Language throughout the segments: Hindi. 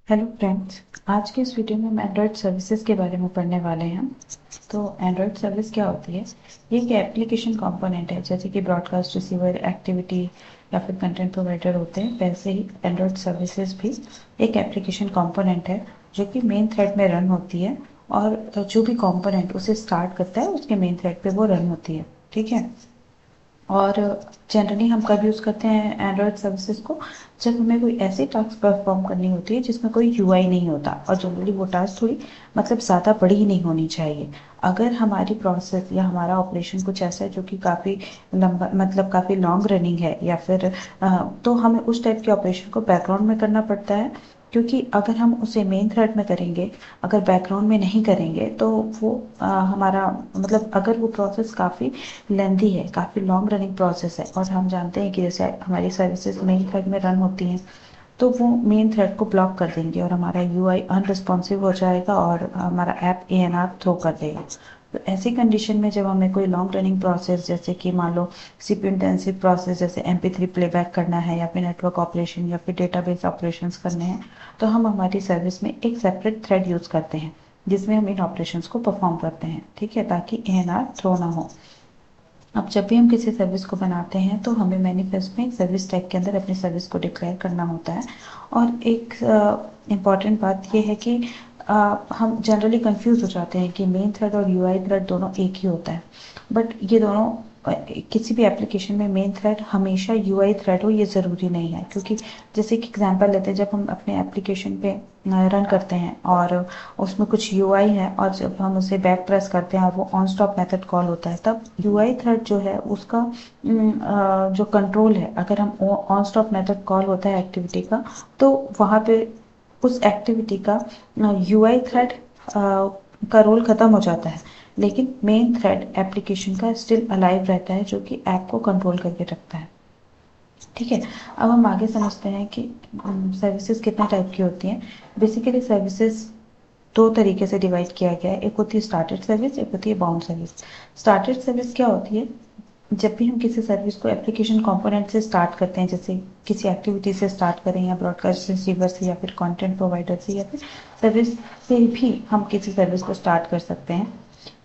Hello friends. आज के इस वीडियो में हम एंड्रॉयड सर्विसेज के बारे में पढ़ने वाले हैं। तो एंड्रॉयड सर्विस क्या होती है? ये एक एप्लीकेशन कंपोनेंट है, जैसे कि ब्रॉडकास्ट रिसीवर, एक्टिविटी या फिर कंटेंट प्रोवाइडर होते हैं, वैसे ही एंड्रॉयड सर्विसेज भी एक एप्लीकेशन कंपोनेंट है जो कि मेन थ्रेड में रन होती है। और जो भी कंपोनेंट उसे स्टार्ट करता है उसके मेन थ्रेड पे वो रन होती है। ठीक है। और जनरली हम कब यूज़ करते हैं एंड्रॉयड सर्विसेज को? जब हमें कोई ऐसी टास्क परफॉर्म करनी होती है जिसमें कोई यूआई नहीं होता, और जनरली वो टास्क थोड़ी ज़्यादा बड़ी ही नहीं होनी चाहिए। अगर हमारी प्रोसेस या हमारा ऑपरेशन कुछ ऐसा है जो कि काफ़ी लंबा काफ़ी लॉन्ग रनिंग है, या फिर तो हमें उस टाइप के ऑपरेशन को बैकग्राउंड में करना पड़ता है। क्योंकि अगर हम उसे मेन थ्रेड में करेंगे, अगर बैकग्राउंड में नहीं करेंगे, तो वो हमारा अगर वो प्रोसेस काफ़ी लेंथी है, काफ़ी लॉन्ग रनिंग प्रोसेस है, और हम जानते हैं कि जैसे हमारी सर्विसेज मेन थ्रेड में रन होती हैं, तो वो मेन थ्रेड को ब्लॉक कर देंगे और हमारा यूआई अनरिस्पॉन्सिव हो जाएगा और हमारा ऐप एएनआर थ्रो कर देगा। तो ऐसी कंडीशन में जब हमें कोई लॉन्ग रनिंग प्रोसेस, जैसे कि मान लो सीपीयू इंटेंसिव प्रोसेस जैसे MP3 प्लेबैक करना है, या फिर नेटवर्क ऑपरेशन या फिर डेटाबेस ऑपरेशंस करने हैं, तो हम हमारी सर्विस में एक सेपरेट थ्रेड यूज़ करते हैं जिसमें हम इन ऑपरेशंस को परफॉर्म करते हैं। ठीक है, ताकि एएनआर थ्रो ना हो। अब जब भी हम किसी सर्विस को बनाते हैं तो हमें मैनिफेस्ट में सर्विस टैग के अंदर अपनी सर्विस को डिक्लेयर करना होता है। और एक इम्पॉर्टेंट बात ये है कि हम जनरली कंफ्यूज हो जाते हैं कि मेन थ्रेड और यूआई थ्रेड दोनों एक ही होता है। बट ये दोनों किसी भी एप्लीकेशन में मेन थ्रेड हमेशा यूआई थ्रेड हो ये ज़रूरी नहीं है। क्योंकि जैसे कि एग्जांपल लेते हैं, जब हम अपने एप्लीकेशन पे रन करते हैं और उसमें कुछ यूआई है, और जब हम उसे बैक प्रेस करते हैं और वो ऑन स्टॉप मेथड कॉल होता है, तब यूआई थ्रेड जो है उसका जो कंट्रोल है, अगर हम ऑन स्टॉप मेथड कॉल होता है एक्टिविटी का, तो वहाँ पे उस एक्टिविटी का यूआई थ्रेड का रोल ख़त्म हो जाता है। लेकिन मेन थ्रेड एप्लीकेशन का स्टिल अलाइव रहता है, जो कि ऐप को कंट्रोल करके रखता है। ठीक है। अब हम आगे समझते हैं कि सर्विसेज कितने टाइप की होती हैं। बेसिकली सर्विसेज दो तरीके से डिवाइड किया गया है। एक होती है स्टार्टेड सर्विस, एक होती है बाउंड सर्विस। स्टार्टेड सर्विस क्या होती है? जब भी हम किसी सर्विस को एप्लीकेशन कंपोनेंट से स्टार्ट करते हैं, जैसे किसी एक्टिविटी से स्टार्ट करें, या ब्रॉडकास्ट रिसीवर से, या फिर कंटेंट प्रोवाइडर से, या फिर सर्विस से भी हम किसी सर्विस को स्टार्ट कर सकते हैं।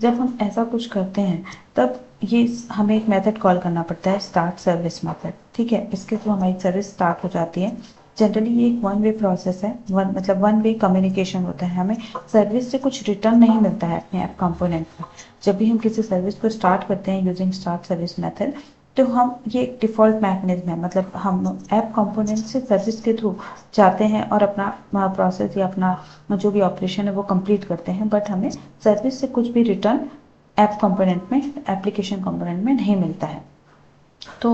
जब हम ऐसा कुछ करते हैं, तब ये हमें एक मेथड कॉल करना पड़ता है, स्टार्ट सर्विस मेथड। ठीक है, इसके थ्रू हमारी सर्विस स्टार्ट हो जाती है। जनरली ये एक वन वे प्रोसेस है, वन वे कम्युनिकेशन होता है। हमें सर्विस से कुछ रिटर्न नहीं मिलता है अपने ऐप कंपोनेंट में। जब भी हम किसी सर्विस को स्टार्ट करते हैं यूजिंग स्टार्ट सर्विस मेथड, तो हम ये एक डिफ़ॉल्ट मैकेनिज्म है, हम ऐप कंपोनेंट से सर्विस के थ्रू जाते हैं और अपना प्रोसेस या अपना जो भी ऑपरेशन है वो कंप्लीट करते हैं। बट हमें सर्विस से कुछ भी रिटर्न ऐप कंपोनेंट में, एप्लीकेशन कंपोनेंट में नहीं मिलता है। तो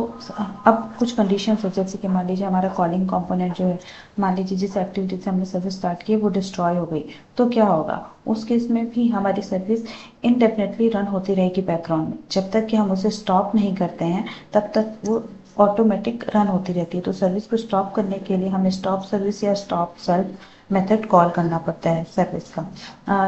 अब कुछ कंडीशंस हो, जैसे कि मान लीजिए हमारा कॉलिंग कंपोनेंट जो है, मान लीजिए जिस एक्टिविटी से हमने सर्विस स्टार्ट की वो डिस्ट्रॉय हो गई, तो क्या होगा? उस केस में भी हमारी सर्विस इनडेफिनेटली रन होती रहेगी बैकग्राउंड में। जब तक कि हम उसे स्टॉप नहीं करते हैं, तब तक वो ऑटोमेटिक रन होती रहती है। तो सर्विस को स्टॉप करने के लिए हमें स्टॉप सर्विस या स्टॉप सेल्फ मेथड कॉल करना पड़ता है सर्विस का।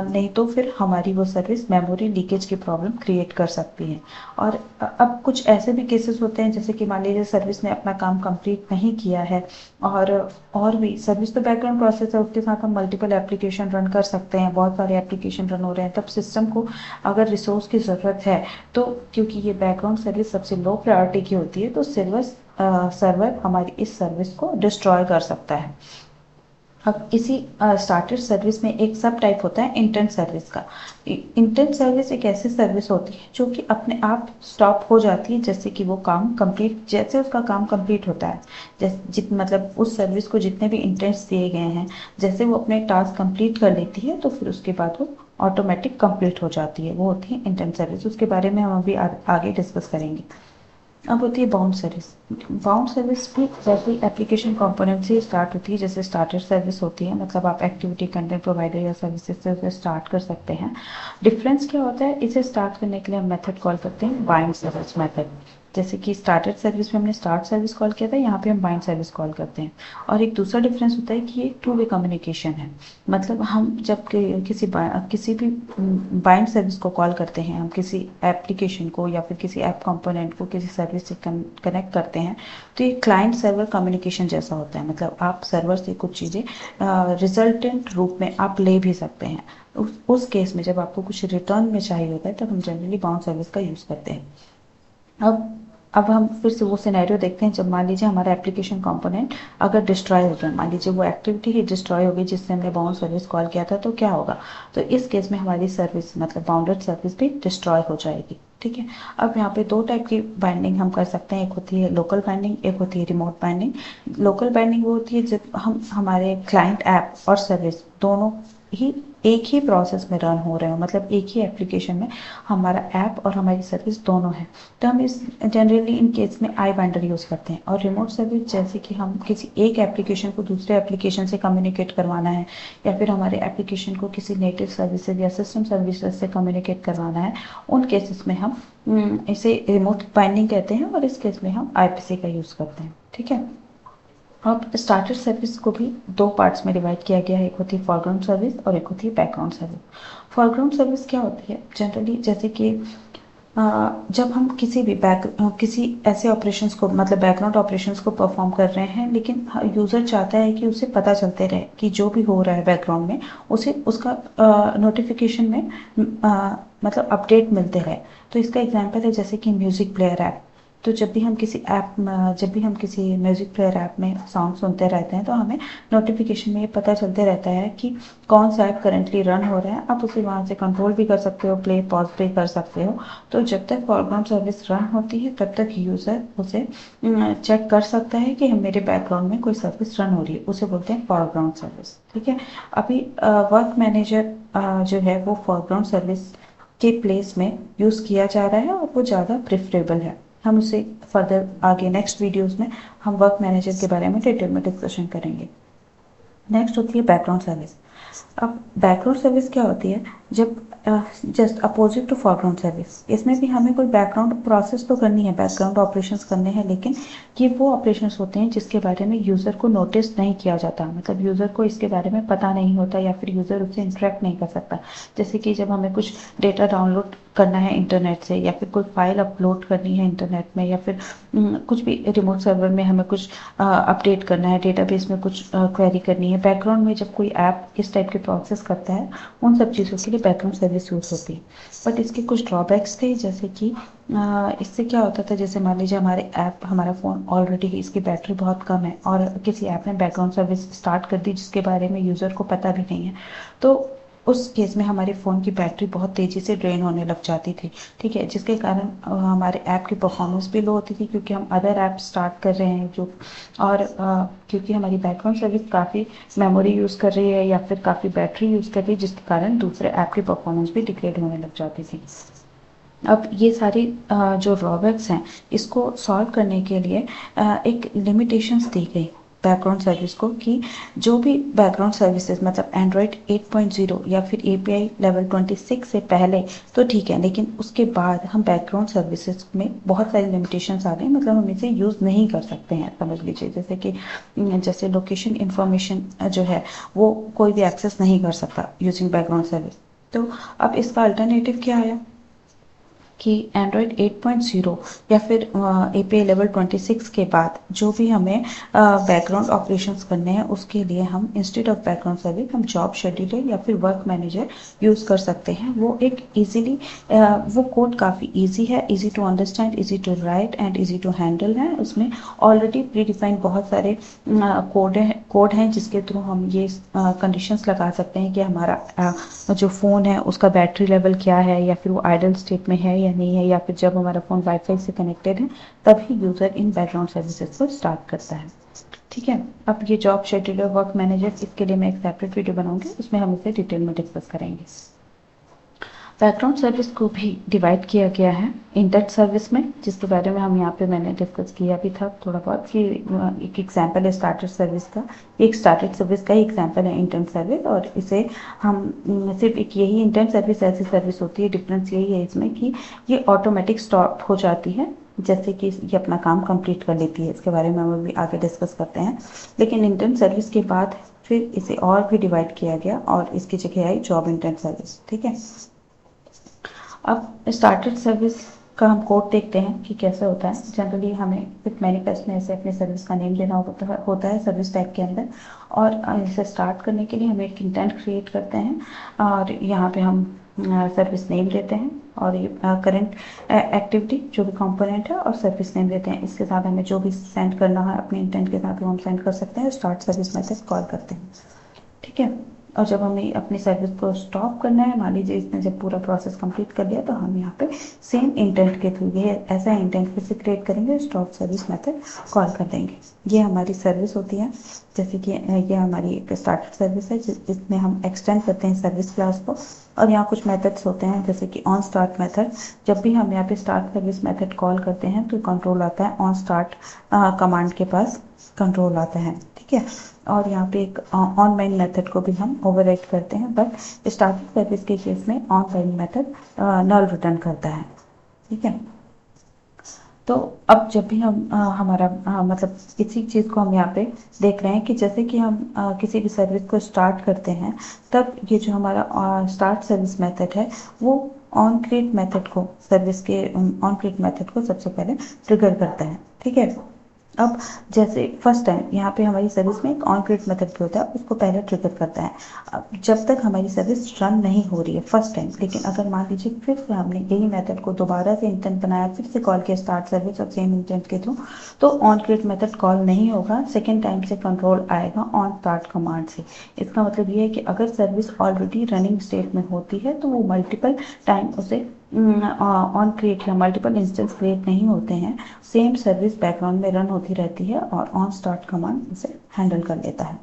नहीं तो फिर हमारी वो सर्विस मेमोरी लीकेज की प्रॉब्लम क्रिएट कर सकती है। और अब कुछ ऐसे भी केसेस होते हैं, जैसे कि मान लीजिए सर्विस ने अपना काम कंप्लीट नहीं किया है, और भी सर्विस तो बैकग्राउंड प्रोसेस है, उसके साथ हम मल्टीपल एप्लीकेशन रन कर सकते हैं, बहुत सारे एप्लीकेशन रन हो रहे हैं, तब सिस्टम को अगर रिसोर्स की ज़रूरत है, तो क्योंकि ये बैकग्राउंड सर्विस सबसे लो प्रायोरिटी की होती है, तो सर्वर हमारी इस सर्विस को डिस्ट्रॉय कर सकता है। अब इसी स्टार्टेड सर्विस में एक सब टाइप होता है इंटेंट सर्विस का। इंटेंट सर्विस एक ऐसी सर्विस होती है जो कि अपने आप स्टॉप हो जाती है, जैसे कि वो काम कंप्लीट, जैसे उसका काम कंप्लीट होता है, जैसे उस सर्विस को जितने भी इंटेंट्स दिए गए हैं, जैसे वो अपने टास्क कंप्लीट कर लेती है, तो फिर उसके बाद वो ऑटोमेटिक कंप्लीट हो जाती है। वो होती है इंटेंट सर्विस। उसके बारे में हम अभी आगे डिस्कस करेंगे। अब होती है बाउंड सर्विस। बाउंड सर्विस भी वैसे ही एप्लीकेशन कंपोनेंट से स्टार्ट होती है जैसे स्टार्टेड सर्विस होती है। आप एक्टिविटी कंटेंट प्रोवाइडर या सर्विसेज से उसे स्टार्ट कर सकते हैं। डिफरेंस क्या होता है? इसे स्टार्ट करने के लिए हम मेथड कॉल करते हैं बाइंड सर्विस मेथड। जैसे कि स्टार्टेड सर्विस में हमने स्टार्ट सर्विस कॉल किया था, यहाँ पे हम बाइंड सर्विस कॉल करते हैं। और एक दूसरा डिफरेंस होता है कि ये टू वे कम्युनिकेशन है। मतलब हम जब किसी भी बाइंड सर्विस को कॉल करते हैं, हम किसी एप्लीकेशन को या फिर किसी ऐप कंपोनेंट को किसी सर्विस से कनेक्ट करते हैं, तो ये क्लाइंट सर्वर कम्युनिकेशन जैसा होता है। मतलब आप सर्वर से कुछ चीज़ें रिजल्टेंट रूप में आप ले भी सकते हैं। उस केस में जब आपको कुछ रिटर्न में चाहिए होता है, तब हम जनरली बाउंड सर्विस का यूज़ करते हैं। अब हम फिर से वो सिनेरियो देखते हैं जब मान लीजिए हमारा एप्लीकेशन कंपोनेंट अगर डिस्ट्रॉय हो गया, मान लीजिए वो एक्टिविटी ही डिस्ट्रॉय हो गई जिससे हमने बाउंड सर्विस कॉल किया था, तो क्या होगा। तो इस केस में हमारी सर्विस मतलब बाउंडेड सर्विस भी डिस्ट्रॉय हो जाएगी। ठीक है। अब यहाँ पे दो टाइप की बाइंडिंग हम कर सकते हैं, एक होती है लोकल बाइंडिंग, एक होती है रिमोट बाइंडिंग। लोकल बाइंडिंग वो होती है जब हम हमारे क्लाइंट ऐप और सर्विस दोनों ही एक ही प्रोसेस में रन हो रहे हो, मतलब एक ही एप्लीकेशन में हमारा ऐप और हमारी सर्विस दोनों है, तो हम इस जनरली इन केस में आई बाइंडर यूज़ करते हैं। और रिमोट सर्विस जैसे कि हम किसी एक एप्लीकेशन को दूसरे एप्लीकेशन से कम्युनिकेट करवाना है, या फिर हमारे एप्लीकेशन को किसी नेटिव सर्विसेज या सिस्टम सर्विसेज से कम्युनिकेट करवाना है, उन केसेस में हम इसे रिमोट बाइंडिंग कहते हैं, और इस केस में हम आईपीसी का यूज़ करते हैं। ठीक है। अब स्टार्टेड सर्विस को भी दो पार्ट्स में डिवाइड किया गया है, एक होती है फॉरग्राउंड सर्विस और एक होती है बैकग्राउंड सर्विस। फॉरग्राउंड सर्विस क्या होती है जनरली, जैसे कि जब हम किसी ऐसे ऑपरेशंस को मतलब बैकग्राउंड ऑपरेशंस को परफॉर्म कर रहे हैं, लेकिन यूज़र चाहता है कि उसे पता चलते रहे कि जो भी हो रहा है बैकग्राउंड में उसे उसका नोटिफिकेशन में मतलब अपडेट मिलते रहे। तो इसका एग्जांपल है जैसे कि म्यूज़िक प्लेयर ऐप। तो जब भी हम किसी म्यूज़िक प्लेयर ऐप में सॉन्ग सुनते रहते हैं, तो हमें नोटिफिकेशन में ये पता चलते रहता है कि कौन सा ऐप करंटली रन हो रहा है। आप उसे वहाँ से कंट्रोल भी कर सकते हो, प्ले पॉज भी कर सकते हो। तो जब तक फॉरग्राउंड सर्विस रन होती है, तब तक यूज़र उसे चेक कर सकता है कि मेरे बैकग्राउंड में कोई सर्विस रन हो रही है, उसे बोलते हैं फॉरग्राउंड सर्विस। ठीक है। अभी वर्क मैनेजर जो है वो फॉरग्राउंड सर्विस के प्लेस में यूज़ किया जा रहा है, और वो ज़्यादा प्रेफरेबल है। हम उसे फर्दर आगे नेक्स्ट वीडियोस में हम वर्क मैनेजर के बारे में डिटेल में डिस्कशन करेंगे। नेक्स्ट होती है बैकग्राउंड सर्विस। अब बैकग्राउंड सर्विस क्या होती है, जब just opposite to foreground service, इसमें भी हमें कोई बैकग्राउंड प्रोसेस तो करनी है, बैकग्राउंड ऑपरेशंस करने हैं, लेकिन ये वो ऑपरेशंस होते हैं जिसके बारे में यूज़र को नोटिस नहीं किया जाता। मतलब यूज़र को इसके बारे में पता नहीं होता, या फिर यूज़र उससे इंटरेक्ट नहीं कर सकता। जैसे कि जब हमें कुछ डेटा डाउनलोड करना है इंटरनेट से, या फिर कोई फाइल अपलोड करनी है इंटरनेट में, या फिर कुछ भी रिमोट सर्वर में हमें कुछ अपडेट करना है, डेटाबेस में कुछ क्वेरी करनी है, बैकग्राउंड में जब कोई ऐप इस टाइप के प्रोसेस करता है, उन सब चीज़ों के लिए बैकग्राउंड सर्विस यूज़ होती है। बट इसके कुछ ड्रॉबैक्स थे, जैसे कि इससे क्या होता था, जैसे मान लीजिए हमारा फ़ोन ऑलरेडी इसकी बैटरी बहुत कम है, और किसी ऐप ने बैकग्राउंड सर्विस स्टार्ट कर दी जिसके बारे में यूज़र को पता भी नहीं है, तो उस केस में हमारे फ़ोन की बैटरी बहुत तेज़ी से ड्रेन होने लग जाती थी। ठीक है। जिसके कारण हमारे ऐप की परफॉर्मेंस भी लो होती थी, क्योंकि हम अदर ऐप स्टार्ट कर रहे हैं जो, और क्योंकि हमारी बैकग्राउंड सर्विस काफ़ी मेमोरी यूज़ कर रही है या फिर काफ़ी बैटरी यूज़ कर रही है, जिसके कारण दूसरे ऐप की परफॉर्मेंस भी डिग्रेड होने लग जाती थी। अब ये सारी जो ड्रॉबैक्स हैं, इसको सॉल्व करने के लिए एक लिमिटेशंस दी गई बैकग्राउंड सर्विस को, कि जो भी बैकग्राउंड सर्विसेज मतलब एंड्रॉयड 8.0 या फिर एपीआई लेवल 26 से पहले तो ठीक है, लेकिन उसके बाद हम बैकग्राउंड सर्विसेज में बहुत सारी लिमिटेशंस आ गई। मतलब हम इसे यूज़ नहीं कर सकते हैं, समझ लीजिए। जैसे लोकेशन इंफॉर्मेशन जो है वो कोई भी एक्सेस नहीं कर सकता यूजिंग बैकग्राउंड सर्विस। तो अब इसका अल्टरनेटिव क्या आया कि एंड्रॉयड 8.0 या फिर एपीआई लेवल 26 के बाद जो भी हमें बैकग्राउंड ऑपरेशंस करने हैं, उसके लिए हम इंस्टेड ऑफ बैकग्राउंड सर्विस हम जॉब शेड्यूलर या फिर वर्क मैनेजर यूज़ कर सकते हैं। वो एक इजीली वो कोड काफ़ी इजी है, easy to understand, easy to write and easy to handle है। उसमें ऑलरेडी प्री डिफाइंड बहुत सारे कोड हैं जिसके थ्रू हम ये कंडीशंस लगा सकते हैं कि हमारा जो फ़ोन है उसका बैटरी लेवल क्या है, या फिर वो आइडल स्टेट में है या नहीं है, या फिर जब हमारा फ़ोन वाईफाई से कनेक्टेड है तभी यूज़र इन बैकग्राउंड सर्विसेज को स्टार्ट करता है। ठीक है। अब ये जॉब शेड्यूलर वर्क मैनेजर, इसके लिए मैं एक सेपरेट वीडियो बनाऊंगी, उसमें हम इसे डिटेल में डिस्कस करेंगे। बैकग्राउंड सर्विस को भी डिवाइड किया गया है इंटेंट सर्विस में, जिसके बारे में हम यहाँ पे मैंने डिस्कस किया भी था थोड़ा बहुत, कि एक एग्जांपल है स्टार्टेड सर्विस का, एक स्टार्टेड सर्विस का ही एग्जांपल है इंटेंट सर्विस। और इसे हम सिर्फ एक यही इंटेंट सर्विस ऐसी सर्विस होती है, डिफरेंस यही है इसमें कि ये ऑटोमेटिक स्टॉप हो जाती है जैसे कि ये अपना काम कंप्लीट कर लेती है, इसके बारे में हम अभी आगे डिस्कस करते हैं। लेकिन इंटेंट सर्विस के बाद फिर इसे और भी डिवाइड किया गया और इसकी जगह आई जॉब इंटेंट सर्विस। ठीक है, अब स्टार्टेड सर्विस का हम कोड देखते हैं कि कैसे होता है। जनरली हमें विथ मैनिफेस्ट में ऐसे अपने सर्विस का नेम देना होता है सर्विस टैग के अंदर, और इसे स्टार्ट करने के लिए हम एक इंटेंट क्रिएट करते हैं और यहाँ पे हम सर्विस नेम देते हैं और ये करंट एक्टिविटी जो भी कंपोनेंट है और सर्विस नेम देते हैं। इसके साथ हमें जो भी सेंड करना है अपने इंटेंट के साथ वो हम सेंड कर सकते हैं। स्टार्ट सर्विस मेथड कॉल करते हैं। ठीक है, और जब हमें अपनी सर्विस को स्टॉप करना है, मान लीजिए इसने जब पूरा प्रोसेस कंप्लीट कर लिया, तो हम यहाँ पे सेम इंटेंट के थ्रू ये ऐसा इंटेंट फिर से क्रिएट करेंगे, स्टॉप सर्विस मेथड कॉल कर देंगे। ये हमारी सर्विस होती है। जैसे कि ये हमारी एक स्टार्टेड सर्विस है जिसमें हम एक्सटेंड करते हैं सर्विस क्लास को, और यहाँ कुछ मेथड्स होते हैं जैसे कि ऑन स्टार्ट मेथड। जब भी हम यहाँ पे स्टार्ट सर्विस मेथड कॉल करते हैं तो कंट्रोल आता है ऑन स्टार्ट कमांड के पास कंट्रोल आता है। ठीक है, और यहाँ पे एक ऑन मेन मेथड को भी हम ओवरराइड करते हैं, बट स्टार्टिंग सर्विस के केस में on main method null return करता है। ठीक है, तो अब जब भी हम हमारा मतलब इसी चीज़ को हम यहाँ पे देख रहे हैं कि जैसे कि हम किसी भी सर्विस को स्टार्ट करते हैं, तब ये जो हमारा स्टार्ट सर्विस मेथड है वो ऑन क्रिएट मेथड को, सर्विस के ऑन क्रिएट मेथड को सबसे पहले ट्रिगर करता है। ठीक है, अब जैसे फर्स्ट टाइम यहाँ पे हमारी सर्विस में एक ऑन क्रिएट मेथड भी होता है, उसको पहले ट्रिगर करता है। अब जब तक हमारी सर्विस रन नहीं हो रही है फर्स्ट टाइम, लेकिन अगर मान लीजिए फिर से हमने यही मेथड को दोबारा से इंटेंट बनाया, फिर से कॉल किया स्टार्ट सर्विस और सेम इंटेंट के थ्रू, तो ऑन क्रिएट मेथड कॉल नहीं होगा। सेकेंड टाइम से कंट्रोल आएगा ऑन स्टार्ट कमांड से। इसका मतलब ये है कि अगर सर्विस ऑलरेडी रनिंग स्टेट में होती है तो वो मल्टीपल टाइम उसे ऑन क्रिएट या मल्टीपल इंस्टेंस क्रिएट नहीं होते हैं, सेम सर्विस बैकग्राउंड में रन होती रहती है और ऑन स्टार्ट कमांड उसे हैंडल कर लेता है।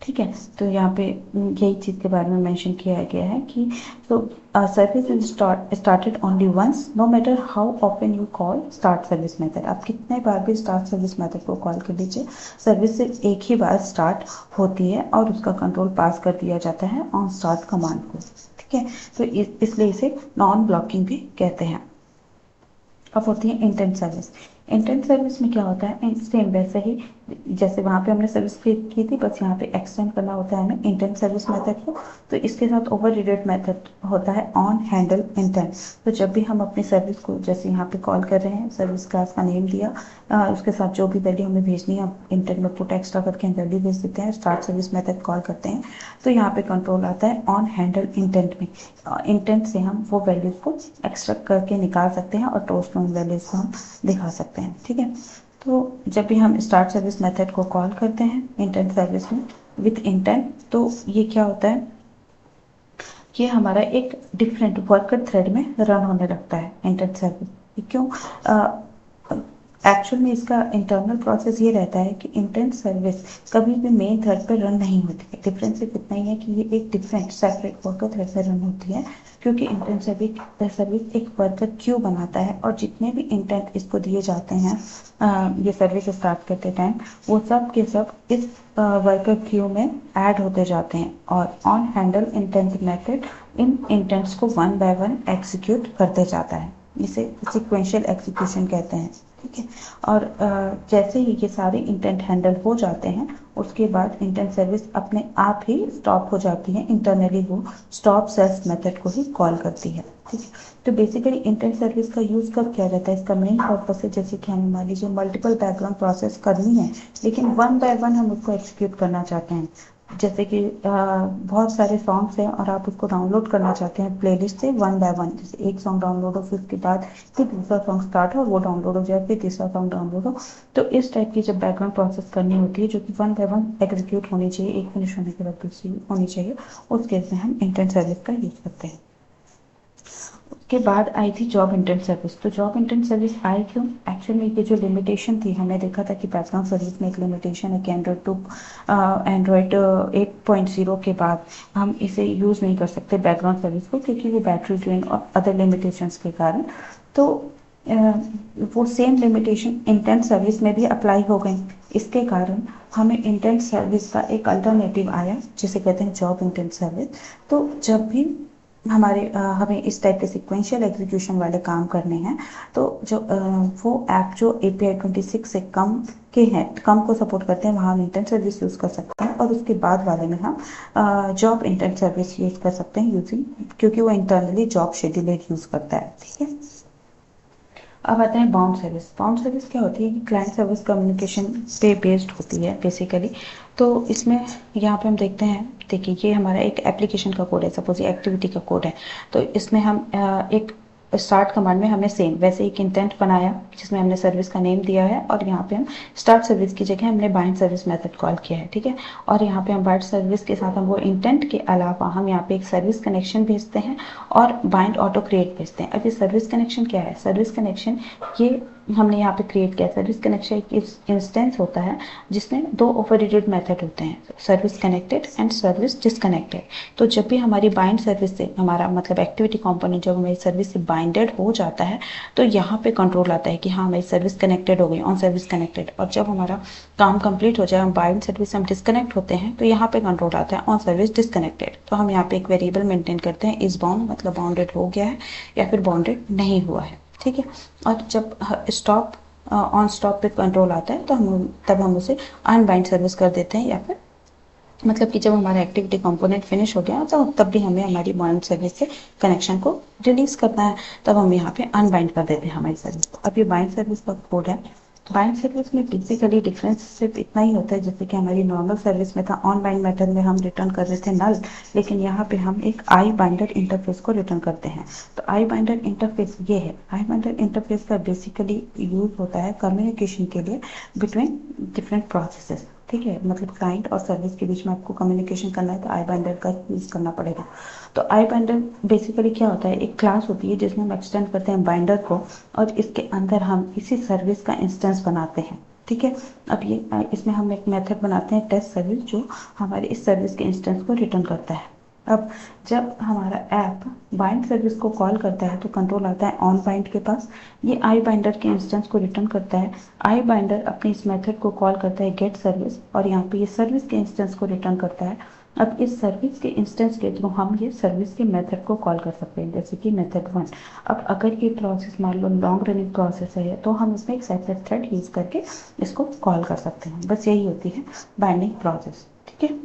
ठीक है, तो यहाँ पे यही चीज़ के बारे में मेंशन किया गया है कि तो service is started only once no matter how often you call start service method. आप कितने बार भी स्टार्ट सर्विस मेथड को कॉल कर लीजिए, सर्विस सिर्फ एक ही बार स्टार्ट होती है और उसका कंट्रोल पास कर दिया जाता है ऑन स्टार्ट कमांड को। ठीक है, तो इसलिए इसे नॉन ब्लॉकिंग भी कहते हैं। अब होती है इंटेंट सर्विस। इंटेंट सर्विस में क्या होता है, सेम वैसे ही जैसे वहाँ पे हमने सर्विस क्रिएट की थी, बस यहाँ पे एक्सटेंड करना होता है हमें इंटेंट सर्विस मेथड को। तो इसके साथ ओवरराइड मेथड होता है ऑन हैंडल इंटेंट। तो जब भी हम अपनी सर्विस को जैसे यहाँ पे कॉल कर रहे हैं, सर्विस क्लास का नेम दिया, उसके साथ जो भी वैल्यू हमें भेजनी है इंटेंट में पुट एक्स्ट्रा करके हम वैल्यू भेज देते हैं, स्टार्ट सर्विस मेथड कॉल करते हैं, तो यहाँ पे कंट्रोल आता है ऑन हैंडल इंटेंट में। इंटेंट से हम वो वैल्यूज को एक्स्ट्रा करके निकाल सकते हैं और टोस्ट में वैल्यूज को हम दिखा सकते हैं। ठीक है, तो जब भी हम स्टार्ट सर्विस मेथड को कॉल करते हैं इंटेंट सर्विस में विथ इंटेंट, तो ये क्या होता है, ये हमारा एक डिफरेंट वर्कर थ्रेड में रन होने लगता है इंटेंट सर्विस। क्यों, एक्चुअल में इसका इंटरनल प्रोसेस ये रहता है कि इंटेंट सर्विस कभी भी मेन थ्रेड पर रन नहीं होती है। डिफरेंस सिर्फ इतना ही है कि ये एक डिफरेंट सेपरेट वर्कर थ्रेड से रन होती है, क्योंकि इंटेंट सर्विस एक वर्कर क्यू बनाता है और जितने भी इंटेंट इसको दिए जाते हैं ये सर्विस स्टार्ट करते टाइम, वो सब के सब इस वर्कर क्यू में ऐड होते जाते हैं और on handle intent method in intends को वन बाय वन एग्जीक्यूट करते जाता है। इसे सिक्वेंशियल एग्जीक्यूशन कहते हैं। ठीक है, और जैसे ही ये सारे इंटेंट हैंडल हो जाते हैं, उसके बाद इंटेंट सर्विस अपने आप ही स्टॉप हो जाती है। इंटरनली वो स्टॉप सेल्स मेथड को ही कॉल करती है। ठीक है, तो बेसिकली इंटेंट सर्विस का यूज़ कब किया जाता है, इसका मेन पर्पस है जैसे कि हमें मान लीजिए मल्टीपल बैकग्राउंड प्रोसेस करनी है, लेकिन वन बाय वन हम उसको एग्जीक्यूट करना चाहते हैं। जैसे कि बहुत सारे सॉन्ग्स हैं और आप उसको डाउनलोड करना चाहते हैं प्लेलिस्ट से वन बाय वन। जैसे एक सॉन्ग डाउनलोड हो, फिर उसके बाद फिर दूसरा सॉन्ग स्टार्ट हो, वो डाउनलोड हो जाए, फिर तीसरा सॉन्ग डाउनलोड हो। तो इस टाइप की जब बैकग्राउंड प्रोसेस करनी होती है जो कि वन बाय वन एग्जीक्यूट होनी चाहिए, एक फिनिश होने के बाद दूसरी होनी चाहिए, उस केस में हम इंटेंट सर्विस का यूज़ करते हैं। के बाद आई थी जॉब इंटेंट सर्विस। तो जॉब इंटेंट सर्विस आई क्यों, एक्चुअली ये जो लिमिटेशन थी, हमने देखा था कि बैकग्राउंड सर्विस में एक लिमिटेशन है कि एंड्रॉयड 8.0 के बाद हम इसे यूज़ नहीं कर सकते बैकग्राउंड सर्विस को, क्योंकि वो बैटरी ड्रेन और अदर लिमिटेशंस के कारण। तो वो सेम लिमिटेशन इंटेंट सर्विस में भी अप्लाई हो गई। इसके कारण हमें इंटेंट सर्विस का एक अल्टरनेटिव आया जिसे कहते हैं जॉब इंटेंट सर्विस। तो जब भी हमें इस टाइप के सिक्वेंशियल एग्जीक्यूशन वाले काम करने हैं, तो वो ऐप जो API 26 से कम के हैं, कम को सपोर्ट करते हैं, वहाँ हम इंटेंट सर्विस यूज़ कर सकते हैं। और उसके बाद वाले में हम जॉब इंटेंट सर्विस यूज़ कर सकते हैं यूजिंग, क्योंकि वो इंटरनली जॉब शेड्यूलर यूज़ करता है। ठीक है, अब आते हैं बाउंड सर्विस। बाउंड सर्विस क्या होती है कि क्लाइंट सर्विस कम्युनिकेशन पे बेस्ड होती है बेसिकली। तो इसमें यहाँ पे हम देखते हैं, देखिए ये हमारा एक एप्लीकेशन का कोड है, सपोज ये एक्टिविटी का कोड है। तो इसमें हम एक स्टार्ट कमांड में हमने सेम वैसे एक इंटेंट बनाया जिसमें हमने सर्विस का नेम दिया है, और यहाँ पे हम स्टार्ट सर्विस की जगह हमने बाइंड सर्विस मेथड कॉल किया है। ठीक है, और यहाँ पे हम बाइंड सर्विस के साथ हम वो इंटेंट के अलावा हम यहाँ पे एक सर्विस कनेक्शन भेजते हैं और बाइंड ऑटो क्रिएट भेजते हैं। अब ये सर्विस कनेक्शन क्या है? सर्विस कनेक्शन ये हमने यहाँ पे क्रिएट किया। सर्विस कनेक्शन एक इंस्टेंस होता है जिसमें दो ओवरराइडेड मेथड होते हैं, service connected and service disconnected. तो जब भी हमारी बाइंड सर्विस से हमारा मतलब एक्टिविटी कंपोनेंट जब हमारी सर्विस से बाइंडेड हो जाता है, तो यहाँ पे कंट्रोल आता है कि हाँ हमारी सर्विस कनेक्टेड हो गई, ऑन सर्विस कनेक्टेड। और जब हमारा काम कंप्लीट हो जाए, हम बाइंड सर्विस से हम डिसकनेक्ट होते हैं, तो यहाँ पे कंट्रोल आता है ऑन सर्विस डिसकनेक्टेड। तो हम यहाँ पे एक वेरिएबल मेंटेन करते हैं, इज बाउंड मतलब बाउंडेड हो गया है या फिर बाउंडेड नहीं हुआ है। ठीक है, और जब स्टॉप ऑन स्टॉप पे कंट्रोल आता है, तो हम उसे अनबाइंड सर्विस कर देते हैं, या फिर मतलब कि जब हमारा एक्टिविटी कंपोनेंट फिनिश हो गया तो तब भी हमें हमारी बाइंड सर्विस से कनेक्शन को रिलीज करना है, तब हम यहाँ पे अनबाइंड कर देते हैं हमारी सर्विस को। अब ये बाइंड सर्विस का कोड है। बाइंड सर्विस में बेसिकली डिफरेंस सिर्फ इतना ही होता है, जैसे कि हमारी नॉर्मल सर्विस में था ऑन बाइंड मेथड में हम रिटर्न कर रहे थे नल, लेकिन यहाँ पे हम एक आई बाइंडर इंटरफेस को रिटर्न करते हैं। तो आई बाइंडर इंटरफेस ये है। आई बाइंडर इंटरफेस का बेसिकली यूज होता है कम्युनिकेशन के लिए बिटवीन डिफरेंट प्रोसेसेस। ठीक है, मतलब क्लाइंट और सर्विस के बीच में आपको कम्युनिकेशन करना है तो आई बाइंडर का यूज करना पड़ेगा। तो आई बाइंडर बेसिकली क्या होता है, एक क्लास होती है जिसमें हम एक्सटेंड करते हैं बाइंडर को, और इसके अंदर हम इसी सर्विस का इंस्टेंस बनाते हैं। ठीक है, अब ये इसमें हम एक मेथड बनाते हैं टेस्ट सर्विस, जो हमारे इस सर्विस के इंस्टेंस को रिटर्न करता है। अब जब हमारा ऐप बाइंड सर्विस को कॉल करता है तो कंट्रोल आता है ऑन बाइंड के पास, ये आई बाइंडर के इंस्टेंस को रिटर्न करता है। आई बाइंडर अपने इस मेथड को कॉल करता है गेट सर्विस, और यहाँ पे ये सर्विस के इंस्टेंस को रिटर्न करता है। अब इस सर्विस के इंस्टेंस के थ्रू हम ये सर्विस के मेथड को कॉल कर सकते हैं, जैसे कि मेथड 1। अब अगर ये प्रोसेस मान लो लॉन्ग रनिंग प्रोसेस है तो हम इसमें एक सेपरेट थ्रेड यूज करके इसको कॉल कर सकते हैं। बस यही होती है बाइंडिंग प्रोसेस। ठीक है,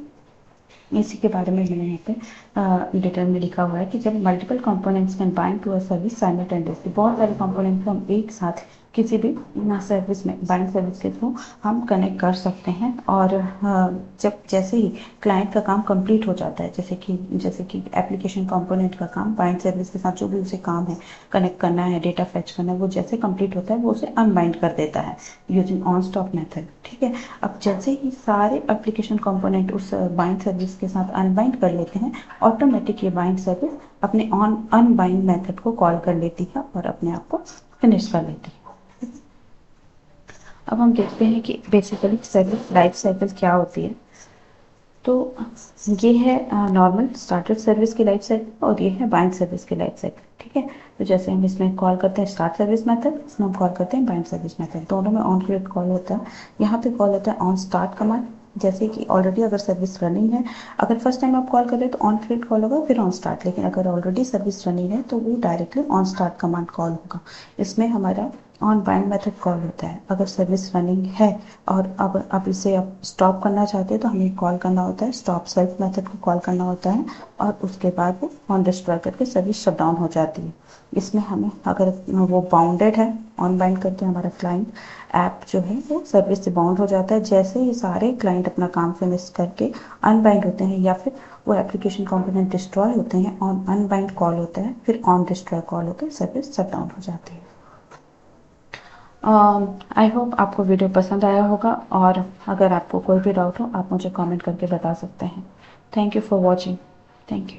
इसी के बारे में मैंने यहाँ पे डिटेल में लिखा हुआ है कि जब multiple components can bind to a service simultaneously, बहुत सारे कंपोनेंट्स को हम एक साथ किसी भी सर्विस में बाइंड सर्विस के थ्रू हम कनेक्ट कर सकते हैं। और जब जैसे ही क्लाइंट का काम कंप्लीट हो जाता है, जैसे कि एप्लीकेशन कंपोनेंट का काम बाइंड सर्विस के साथ जो भी उसे काम है, कनेक्ट करना है, डेटा फेच करना है, वो जैसे कंप्लीट होता है वो उसे अनबाइंड कर देता है यूजिंग ऑन स्टॉप मेथड। ठीक है, अब जैसे ही सारे एप्लीकेशन कंपोनेंट उस बाइंड सर्विस के साथ अनबाइंड कर लेते हैं, ऑटोमेटिक ये बाइंड सर्विस अपने ऑन अनबाइंड मेथड को कॉल कर लेती है और अपने आप को फिनिश कर लेती है। अब हम देखते हैं कि बेसिकली सर्विस लाइफ साइकिल क्या होती है। तो ये है नॉर्मल स्टार्टर सर्विस की लाइफ साइकिल, और ये है बाइंड सर्विस की लाइफ साइकिल। ठीक है, तो जैसे हम इसमें कॉल करते हैं स्टार्ट सर्विस मेथड, इसमें हम कॉल करते हैं बाइंड सर्विस मेथड। दोनों में ऑन क्रिएट कॉल होता है। यहाँ पे कॉल होता है ऑन स्टार्ट कमांड, जैसे कि ऑलरेडी अगर सर्विस रनिंग है, अगर फर्स्ट टाइम आप कॉल कर रहे हैं तो ऑन क्रिएट कॉल होगा फिर ऑन स्टार्ट, लेकिन अगर ऑलरेडी सर्विस रनिंग है तो वो directly on start command call होगा। इसमें हमारा ऑन बाइंड मेथड कॉल होता है अगर सर्विस रनिंग है, और अब इसे आप स्टॉप करना चाहते हैं तो हमें कॉल करना होता है स्टॉप सेल्फ मेथड को कॉल करना होता है, और उसके बाद वो ऑन डिस्ट्रॉय करके सर्विस शट डाउन हो जाती है। इसमें हमें अगर वो बाउंडेड है, ऑन बाइंड करके हमारा क्लाइंट ऐप जो है वो सर्विस से बाउंड हो जाता है। जैसे ही सारे क्लाइंट अपना काम फिनिश करके अनबाइंड होते हैं या फिर वो एप्लीकेशन कंपोनेंट डिस्ट्रॉय होते हैं, ऑन अनबाइंड कॉल होता है, फिर ऑन डिस्ट्रॉय कॉल होकर सर्विस शट डाउन हो जाती है। आई होप आपको वीडियो पसंद आया होगा, और अगर आपको कोई भी डाउट हो आप मुझे कमेंट करके बता सकते हैं। Thank you for watching. Thank you.